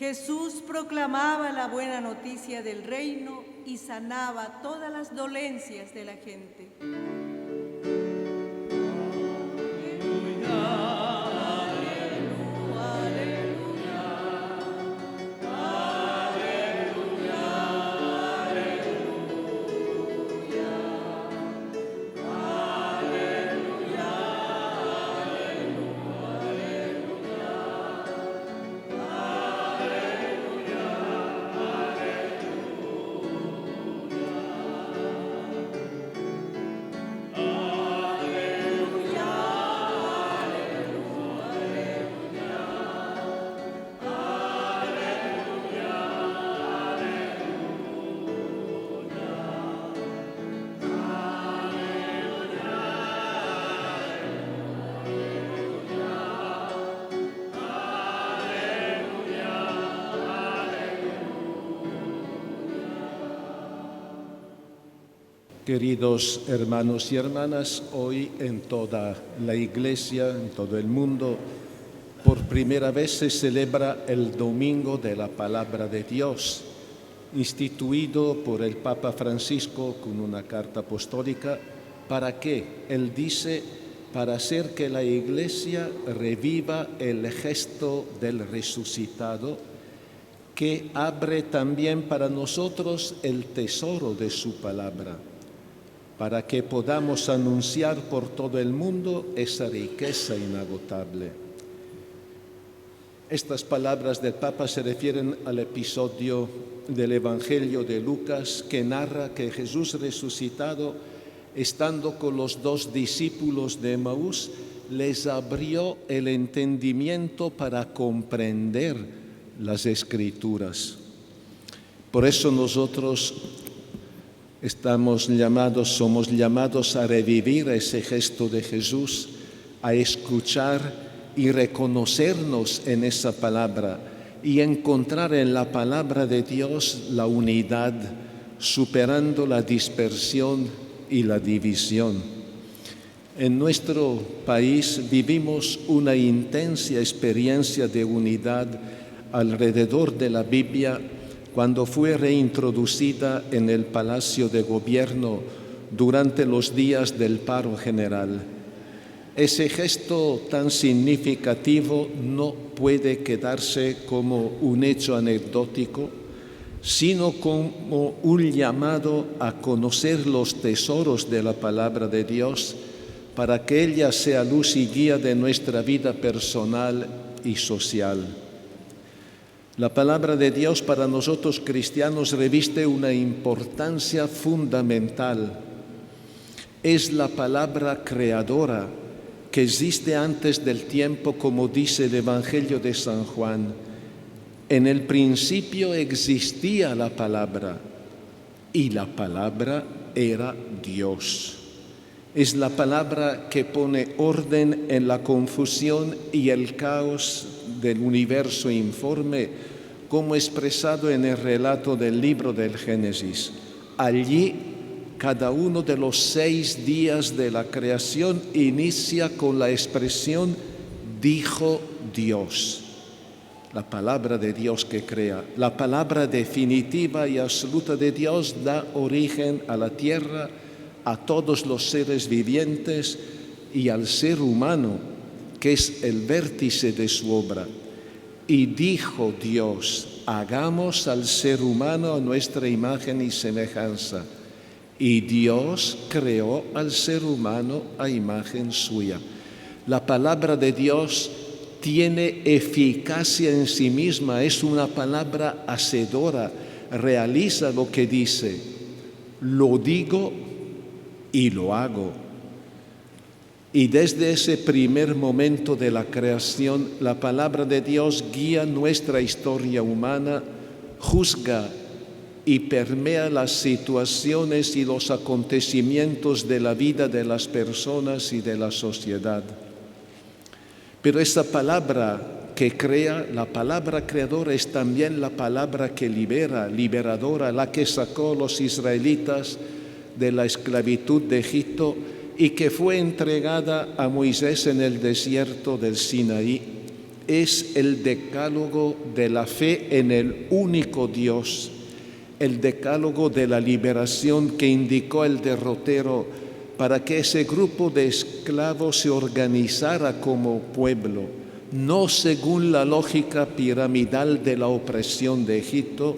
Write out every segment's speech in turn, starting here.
Jesús proclamaba la buena noticia del reino y sanaba todas las dolencias de la gente. Queridos hermanos y hermanas, hoy en toda la Iglesia, en todo el mundo, por primera vez se celebra el Domingo de la Palabra de Dios, instituido por el Papa Francisco con una carta apostólica. ¿Para qué? Él dice, para hacer que la Iglesia reviva el gesto del resucitado, que abre también para nosotros el tesoro de su palabra, para que podamos anunciar por todo el mundo esa riqueza inagotable. Estas palabras del Papa se refieren al episodio del Evangelio de Lucas que narra que Jesús resucitado, estando con los 2 discípulos de Emaús, les abrió el entendimiento para comprender las Escrituras. Por eso nosotros somos llamados a revivir ese gesto de Jesús, a escuchar y reconocernos en esa palabra y encontrar en la palabra de Dios la unidad, superando la dispersión y la división. En nuestro país vivimos una intensa experiencia de unidad alrededor de la Biblia cuando fue reintroducida en el Palacio de Gobierno durante los días del paro general. Ese gesto tan significativo no puede quedarse como un hecho anecdótico, sino como un llamado a conocer los tesoros de la palabra de Dios para que ella sea luz y guía de nuestra vida personal y social. La palabra de Dios para nosotros cristianos reviste una importancia fundamental. Es la palabra creadora que existe antes del tiempo, como dice el Evangelio de San Juan. En el principio existía la palabra y la palabra era Dios. Es la palabra que pone orden en la confusión y el caos del universo informe, como expresado en el relato del libro del Génesis. Allí, cada uno de los 6 días de la creación inicia con la expresión dijo Dios. La palabra de Dios que crea, la palabra definitiva y absoluta de Dios da origen a la tierra, a todos los seres vivientes y al ser humano, que es el vértice de su obra. Y dijo Dios, hagamos al ser humano a nuestra imagen y semejanza. Y Dios creó al ser humano a imagen suya. La palabra de Dios tiene eficacia en sí misma, es una palabra hacedora, realiza lo que dice. Lo digo y lo hago. Y desde ese primer momento de la creación, la palabra de Dios guía nuestra historia humana, juzga y permea las situaciones y los acontecimientos de la vida de las personas y de la sociedad. Pero esa palabra que crea, la palabra creadora, es también la palabra que libera, liberadora, la que sacó a los israelitas de la esclavitud de Egipto y que fue entregada a Moisés en el desierto del Sinaí. es el decálogo de la fe en el único Dios, el decálogo de la liberación que indicó el derrotero para que ese grupo de esclavos se organizara como pueblo, no según la lógica piramidal de la opresión de Egipto,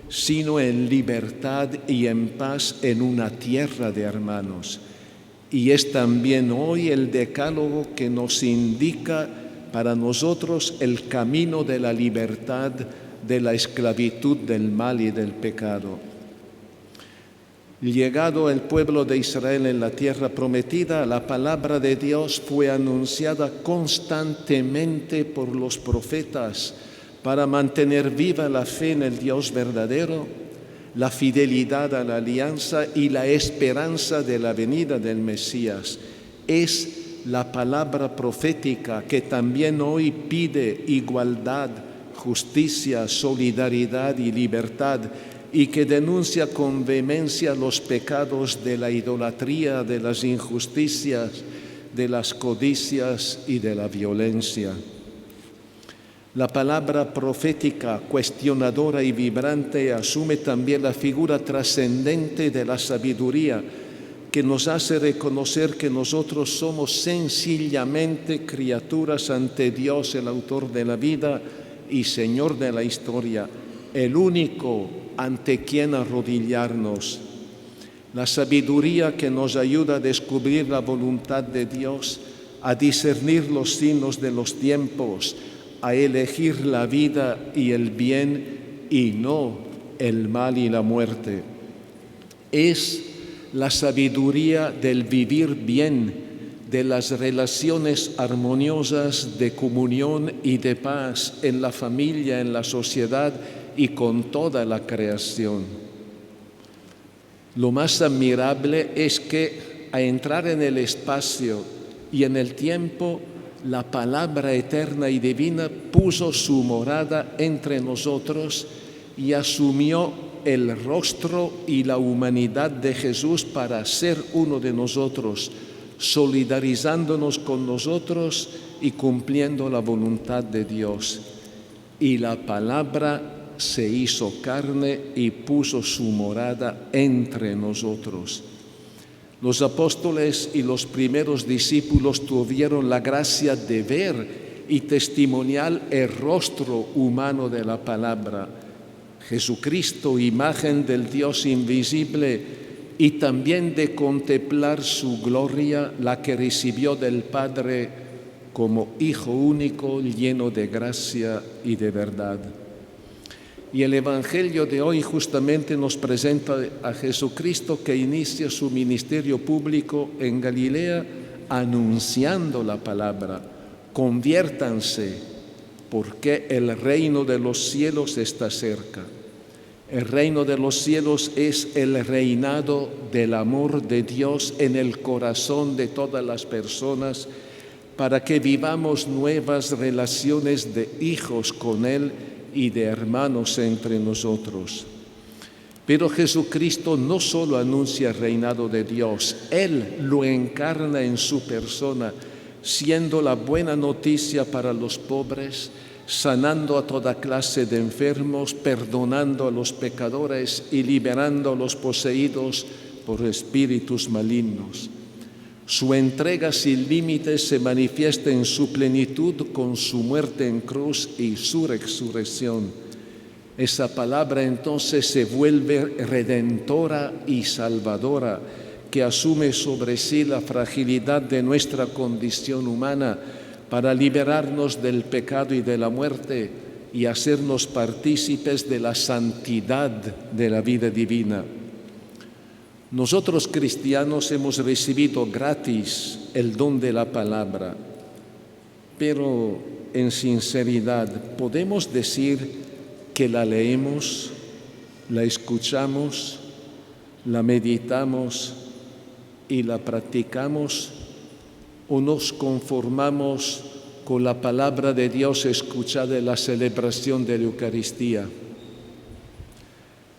sino en libertad y en paz en una tierra de hermanos. Y es también hoy el decálogo que nos indica para nosotros el camino de la libertad de la esclavitud del mal y del pecado. Llegado el pueblo de Israel en la tierra prometida, la palabra de Dios fue anunciada constantemente por los profetas para mantener viva la fe en el Dios verdadero, la fidelidad a la alianza y la esperanza de la venida del Mesías. Es la palabra profética que también hoy pide igualdad, justicia, solidaridad y libertad, y que denuncia con vehemencia los pecados de la idolatría, de las injusticias, de las codicias y de la violencia. La palabra profética, cuestionadora y vibrante, asume también la figura trascendente de la sabiduría, que nos hace reconocer que nosotros somos sencillamente criaturas ante Dios, el autor de la vida y Señor de la historia, el único ante quien arrodillarnos. La sabiduría que nos ayuda a descubrir la voluntad de Dios, a discernir los signos de los tiempos, a elegir la vida y el bien y no el mal y la muerte. Es la sabiduría del vivir bien, de las relaciones armoniosas de comunión y de paz en la familia, en la sociedad y con toda la creación. Lo más admirable es que al entrar en el espacio y en el tiempo, la palabra eterna y divina puso su morada entre nosotros y asumió el rostro y la humanidad de Jesús para ser uno de nosotros, solidarizándonos con nosotros y cumpliendo la voluntad de Dios. Y la palabra se hizo carne y puso su morada entre nosotros. Los apóstoles y los primeros discípulos tuvieron la gracia de ver y testimoniar el rostro humano de la palabra, Jesucristo, imagen del Dios invisible, y también de contemplar su gloria, la que recibió del Padre como Hijo único, lleno de gracia y de verdad. Y el Evangelio de hoy justamente nos presenta a Jesucristo que inicia su ministerio público en Galilea anunciando la palabra: conviértanse, porque el reino de los cielos está cerca. El reino de los cielos es el reinado del amor de Dios en el corazón de todas las personas, para que vivamos nuevas relaciones de hijos con Él y de hermanos entre nosotros. Pero Jesucristo no solo anuncia el reinado de Dios, Él lo encarna en su persona, siendo la buena noticia para los pobres, sanando a toda clase de enfermos, perdonando a los pecadores y liberando a los poseídos por espíritus malignos. Su entrega sin límites se manifiesta en su plenitud con su muerte en cruz y su resurrección. Esa palabra entonces se vuelve redentora y salvadora, que asume sobre sí la fragilidad de nuestra condición humana para liberarnos del pecado y de la muerte y hacernos partícipes de la santidad de la vida divina. Nosotros cristianos hemos recibido gratis el don de la palabra, pero en sinceridad, ¿podemos decir que la leemos, la escuchamos, la meditamos y la practicamos? ¿O nos conformamos con la palabra de Dios escuchada en la celebración de la Eucaristía?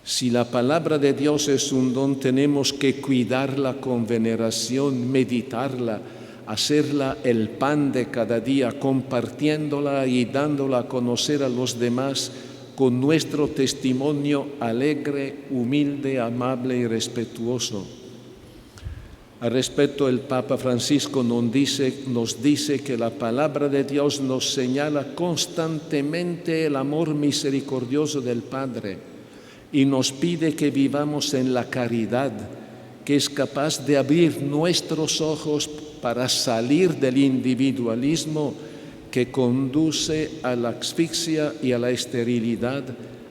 Si la palabra de Dios es un don, tenemos que cuidarla con veneración, meditarla, hacerla el pan de cada día, compartiéndola y dándola a conocer a los demás con nuestro testimonio alegre, humilde, amable y respetuoso. Al respecto, el Papa Francisco nos dice que la palabra de Dios nos señala constantemente el amor misericordioso del Padre y nos pide que vivamos en la caridad, que es capaz de abrir nuestros ojos para salir del individualismo que conduce a la asfixia y a la esterilidad,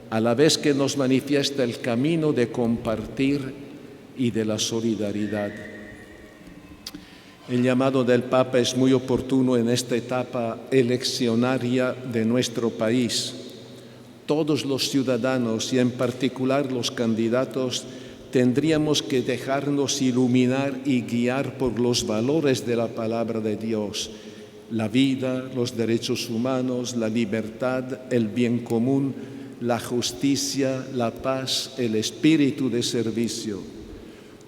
a la vez que nos manifiesta el camino de compartir y de la solidaridad. El llamado del Papa es muy oportuno en esta etapa eleccionaria de nuestro país. Todos los ciudadanos y en particular los candidatos tendríamos que dejarnos iluminar y guiar por los valores de la palabra de Dios: la vida, los derechos humanos, la libertad, el bien común, la justicia, la paz, el espíritu de servicio.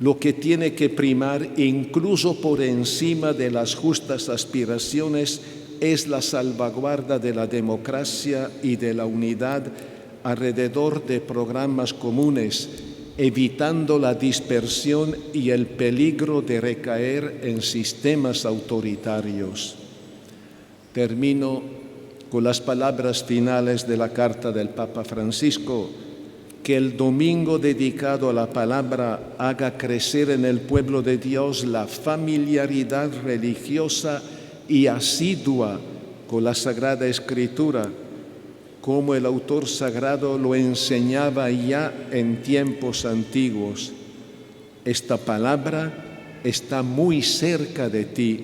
Lo que tiene que primar, incluso por encima de las justas aspiraciones, es la salvaguarda de la democracia y de la unidad alrededor de programas comunes, evitando la dispersión y el peligro de recaer en sistemas autoritarios. Termino con las palabras finales de la carta del Papa Francisco: que el domingo dedicado a la palabra haga crecer en el pueblo de Dios la familiaridad religiosa y asidua con la Sagrada Escritura, como el autor sagrado lo enseñaba ya en tiempos antiguos. Esta palabra está muy cerca de ti,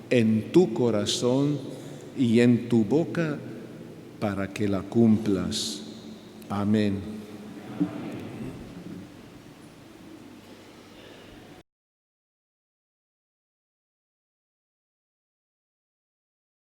en tu corazón y en tu boca, para que la cumplas. Amén.